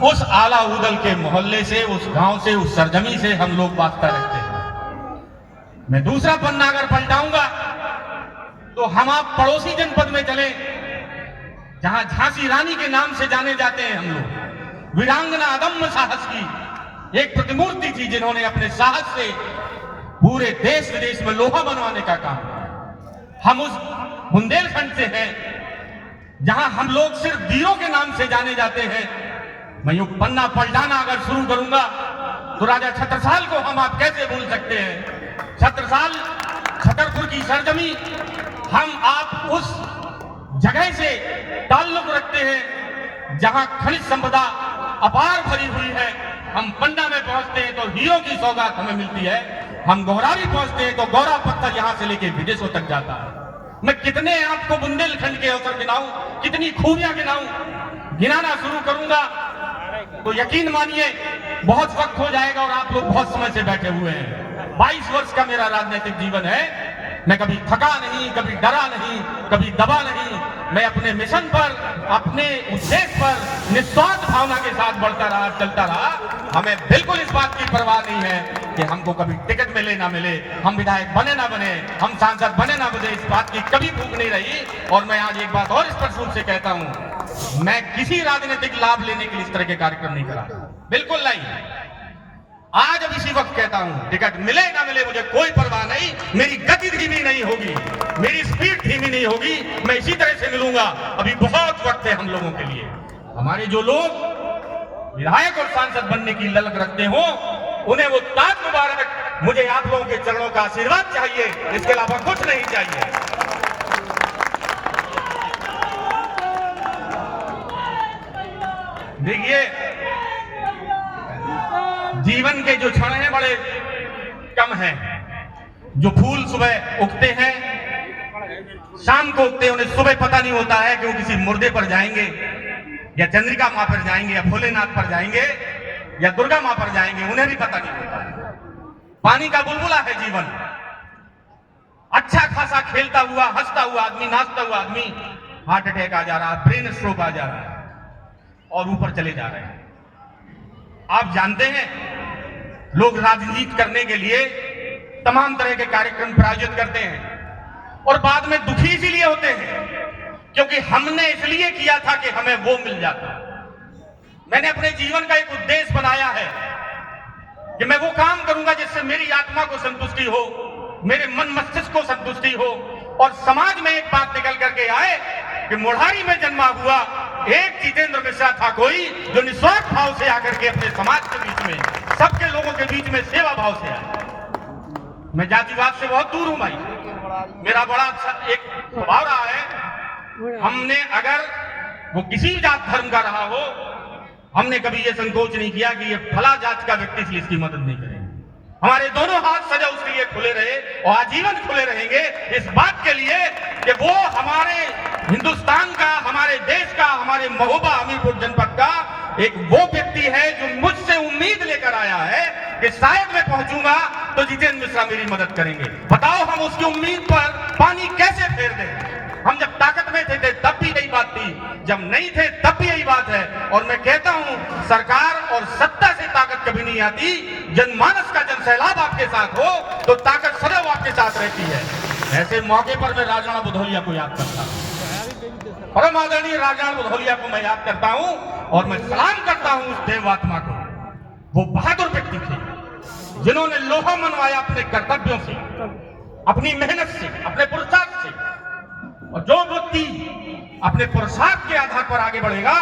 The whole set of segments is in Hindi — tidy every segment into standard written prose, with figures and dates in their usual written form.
उस आला उदल के मोहल्ले से, उस गांव से, उस सरजमी से हम लोग वास्ता रखते हैं। मैं दूसरा पन्ना अगर पलटाऊंगा तो हम आप पड़ोसी जनपद में चले, जहां झांसी रानी के नाम से जाने जाते हैं हम लोग। वीरांगना अदम्य साहस की एक प्रतिमूर्ति थी, जिन्होंने अपने साहस से पूरे देश विदेश में लोहा बनवाने का काम किया। हम उस बुंदेलखंड से हैं जहां हम लोग सिर्फ वीरों के नाम से जाने जाते हैं। मैं यूं पन्ना पलटाना अगर शुरू करूंगा तो राजा छत्रसाल को हम आप कैसे भूल सकते हैं। छत्रसाल, छतरपुर की सरजमी, हम आप उस जगह से ताल्लुक रखते हैं जहां खनिज संपदा अपार भरी हुई है। हम पन्ना में पहुंचते हैं तो हीरो की सौगात हमें मिलती है। हम गौरावी पहुंचते हैं तो गौरा पत्थर यहां से लेके विदेशों तक जाता है। मैं कितने आपको बुंदेलखंड के अवसर गिनाऊं, कितनी खूबियां गिनाऊं, गिनाना शुरू करूंगा तो यकीन मानिए बहुत वक्त हो जाएगा और आप लोग बहुत समय से बैठे हुए हैं। 22 वर्ष का मेरा राजनीतिक जीवन है। मैं कभी थका नहीं, कभी डरा नहीं, कभी दबा नहीं। मैं अपने मिशन पर, अपने उद्देश्य पर निस्वार्थ भावना के साथ बढ़ता रहा, चलता रहा। हमें बिल्कुल इस बात की परवाह नहीं है कि हमको कभी टिकट मिले ना मिले, हम विधायक बने ना बने, हम सांसद बने ना बने, इस बात की कभी भूख नहीं रही। और मैं आज एक बात और स्पष्ट रूप से कहता हूं, मैं किसी राजनीतिक लाभ लेने के लिए इस तरह के कार्यक्रम नहीं करा, बिल्कुल नहीं। आज अब इसी वक्त कहता हूं, टिकट मिले ना मिले मुझे कोई परवाह नहीं। मेरी गति धीमी नहीं होगी, मेरी स्पीड धीमी नहीं होगी। मैं इसी तरह से मिलूंगा। अभी बहुत वक्त है हम लोगों के लिए। हमारे जो लोग विधायक और सांसद बनने की ललक रखते हो, उन्हें वो ताज मुबारक। मुझे आप लोगों के चरणों का आशीर्वाद चाहिए, इसके अलावा कुछ नहीं चाहिए। देखिए, जीवन के जो क्षण हैं बड़े कम हैं। जो फूल सुबह उगते हैं, शाम को उगते हैं, उन्हें सुबह पता नहीं होता है कि वो किसी मुर्दे पर जाएंगे या चंद्रिका मां पर जाएंगे या भोलेनाथ पर जाएंगे या दुर्गा मां पर जाएंगे, उन्हें भी पता नहीं होता। पानी का बुलबुला है जीवन। अच्छा खासा खेलता हुआ, हंसता हुआ आदमी, नाचता हुआ आदमी, हार्ट अटैक आ जा रहा है, ब्रेन स्ट्रोक आ जा रहा है और ऊपर चले जा रहे हैं। आप जानते हैं, लोग राजनीति करने के लिए तमाम तरह के कार्यक्रम प्रायोजित करते हैं और बाद में दुखी इसीलिए होते हैं क्योंकि हमने इसलिए किया था कि हमें वो मिल जाता। मैंने अपने जीवन का एक उद्देश्य बनाया है कि मैं वो काम करूंगा जिससे मेरी आत्मा को संतुष्टि हो, मेरे मन मस्तिष्क को संतुष्टि हो और समाज में एक बात निकल करके आए कि मोढ़ारी में जन्मा हुआ एक जितेंद्र मिश्रा था कोई, जो निस्वार्थ भाव से आकर के अपने समाज के बीच में, सबके लोगों के बीच में सेवा भाव से आया। मैं जातिवाद से बहुत दूर हूं भाई। मेरा बड़ा अच्छा एक स्वभाव रहा है। हमने अगर वो किसी जात धर्म का रहा हो, हमने कभी ये संकोच नहीं किया कि ये फला जात का व्यक्ति इसलिए इसकी मदद नहीं करेंगे। हमारे दोनों हाथ सजा उसके लिए खुले रहे और आजीवन खुले रहेंगे इस बात के लिए कि वो हमारे हिंदुस्तान का, हमारे देश का, हमारे महोबा हमीरपुर जनपद का एक वो व्यक्ति है जो मुझसे उम्मीद लेकर आया है कि शायद मैं पहुंचूंगा तो जितेंद्र मिश्रा मेरी मदद करेंगे। बताओ हम उसकी उम्मीद पर पानी कैसे फेर दें। हम जब ताकत में थे तब भी यही बात थी, जब नहीं थे तब भी यही बात है। और मैं कहता हूं, सरकार और सत्ता से ताकत कभी नहीं आती। जनमानस का जनसैलाब आपके साथ हो तो ताकत सदैव आपके साथ रहती है। ऐसे मौके पर मैं राजराणा बुधौलिया को याद करता हूं, परम आदरणीय राजराणा बुधौलिया को मैं याद करता हूं और मैं सलाम करता हूं उस देवात्मा को। वो बहादुर व्यक्ति थे जिन्होंने लोहा मनवाया अपने कर्तव्यों से, अपनी मेहनत से, अपने पुरुषार्थ से। और जो व्यक्ति अपने पुरुषार्थ के आधार पर आगे बढ़ेगा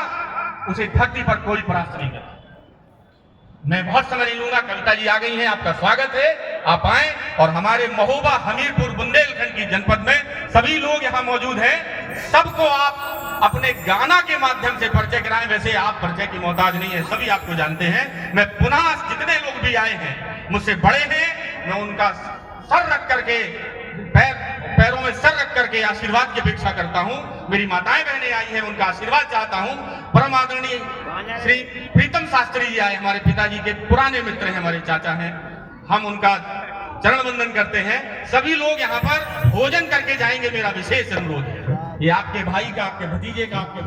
उसे धरती पर कोई परास्त नहीं कर। मैं बहुत समय नहीं लूंगा, कविता जी आ गई हैं, आपका स्वागत है, आप आए। और हमारे महोबा हमीरपुर बुंदेलखंड की जनपद में सभी लोग यहाँ मौजूद हैं। सबको आप अपने गाना के माध्यम से परिचय कराएं। वैसे आप परिचय की मोहताज नहीं है, सभी आपको जानते हैं। मैं पुनः जितने लोग भी आए हैं, मुझसे बड़े हैं, मैं उनका सर रख करके, पैरों में सर रख करके आशीर्वाद की अपेक्षा करता हूं। मेरी माताएं बहनें आई हैं, उनका आशीर्वाद चाहता हूं। परम आदरणीय श्री प्रीतम शास्त्री जी आए, हमारे पिताजी के पुराने मित्र हैं, हमारे चाचा हैं। हम उनका चरण वंदन करते हैं। सभी लोग यहाँ पर भोजन करके जाएंगे, मेरा विशेष अनुरोध है। ये आपके भाई का, आपके भतीजे का, आपके